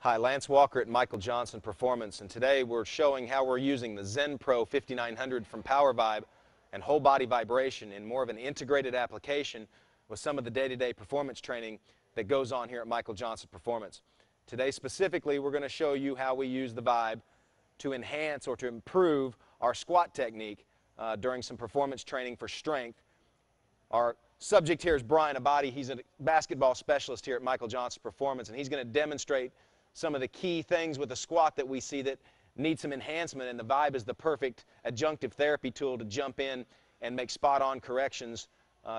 Hi, Lance Walker at Michael Johnson Performance, and today we're showing how we're using the Zen Pro 5900 from PowerVibe and Whole Body Vibration in more of an integrated application with some of the day-to-day performance training that goes on here at Michael Johnson Performance. Today specifically, we're going to show you how we use the Vibe to enhance or to improve our squat technique during some performance training for strength. Our subject here is Brian Abadi. He's a basketball specialist here at Michael Johnson Performance, and he's going to demonstrate some of the key things with the squat that we see that need some enhancement, and the Vibe is the perfect adjunctive therapy tool to jump in and make spot-on corrections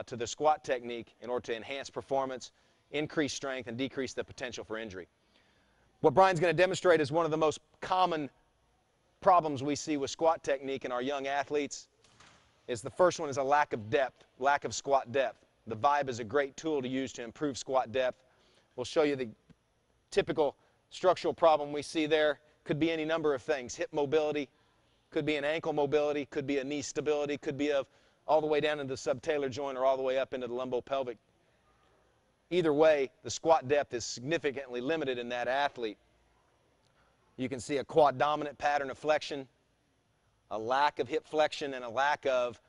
to the squat technique in order to enhance performance, increase strength, and decrease the potential for injury. What Brian's going to demonstrate is one of the most common problems we see with squat technique in our young athletes. The first one is a lack of depth, lack of squat depth. The Vibe is a great tool to use to improve squat depth. We'll show you the typical structural problem we see there. Could be any number of things. Hip mobility, could be an ankle mobility, could be a knee stability, could be all the way down into the subtalar joint or all the way up into the lumbopelvic. Either way, the squat depth is significantly limited in that athlete. You can see a quad dominant pattern of flexion, a lack of hip flexion, and a lack of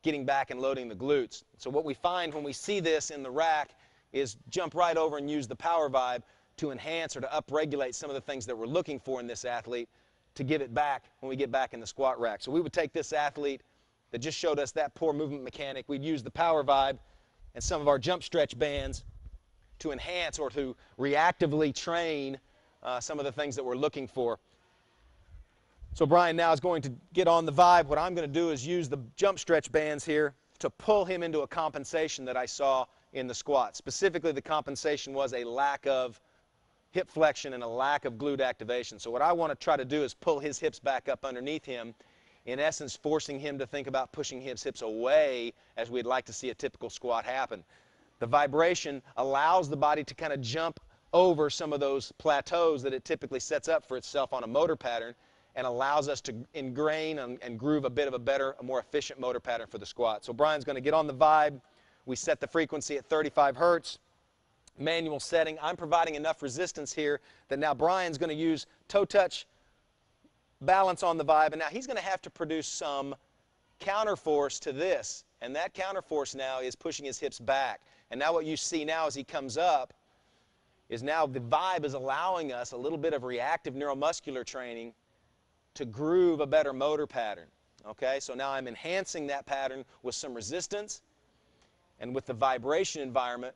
getting back and loading the glutes. So what we find when we see this in the rack is jump right over and use the PowerVibe to enhance or to upregulate some of the things that we're looking for in this athlete to give it back when we get back in the squat rack. So we would take this athlete that just showed us that poor movement mechanic. We'd use the PowerVibe and some of our jump stretch bands to enhance or to reactively train some of the things that we're looking for. So Brian now is going to get on the Vibe. What I'm going to do is use the jump stretch bands here to pull him into a compensation that I saw in the squat. Specifically, the compensation was a lack of hip flexion and a lack of glute activation. So what I want to try to do is pull his hips back up underneath him, in essence forcing him to think about pushing his hips away as we'd like to see a typical squat happen. The vibration allows the body to kind of jump over some of those plateaus that it typically sets up for itself on a motor pattern, and allows us to ingrain and groove a bit of a better, a more efficient motor pattern for the squat. So Brian's going to get on the Vibe. We set the frequency at 35 hertz. Manual setting. I'm providing enough resistance here that now Brian's going to use toe touch balance on the Vibe, and now he's going to have to produce some counterforce to this, and that counterforce now is pushing his hips back. And now what you see now as he comes up is now the Vibe is allowing us a little bit of reactive neuromuscular training to groove a better motor pattern. Okay, so now I'm enhancing that pattern with some resistance, and with the vibration environment,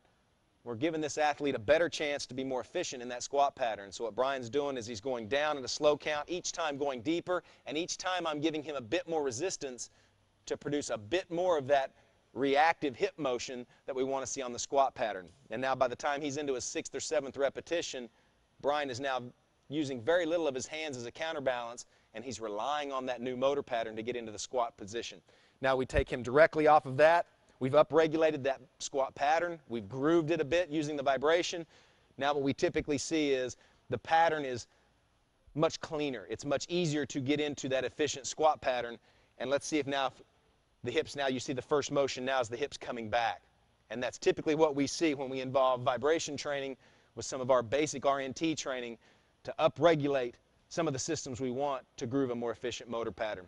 we're giving this athlete a better chance to be more efficient in that squat pattern. So what Brian's doing is he's going down at a slow count, each time going deeper, and each time I'm giving him a bit more resistance to produce a bit more of that reactive hip motion that we want to see on the squat pattern. And now by the time he's into his 6th or 7th repetition, Brian is now using very little of his hands as a counterbalance, and he's relying on that new motor pattern to get into the squat position. Now we take him directly off of that. We've upregulated that squat pattern. We've grooved it a bit using the vibration. Now what we typically see is the pattern is much cleaner. It's much easier to get into that efficient squat pattern. And let's see if now the hips, now you see the first motion now is the hips coming back. And that's typically what we see when we involve vibration training with some of our basic RNT training to upregulate some of the systems we want to groove a more efficient motor pattern.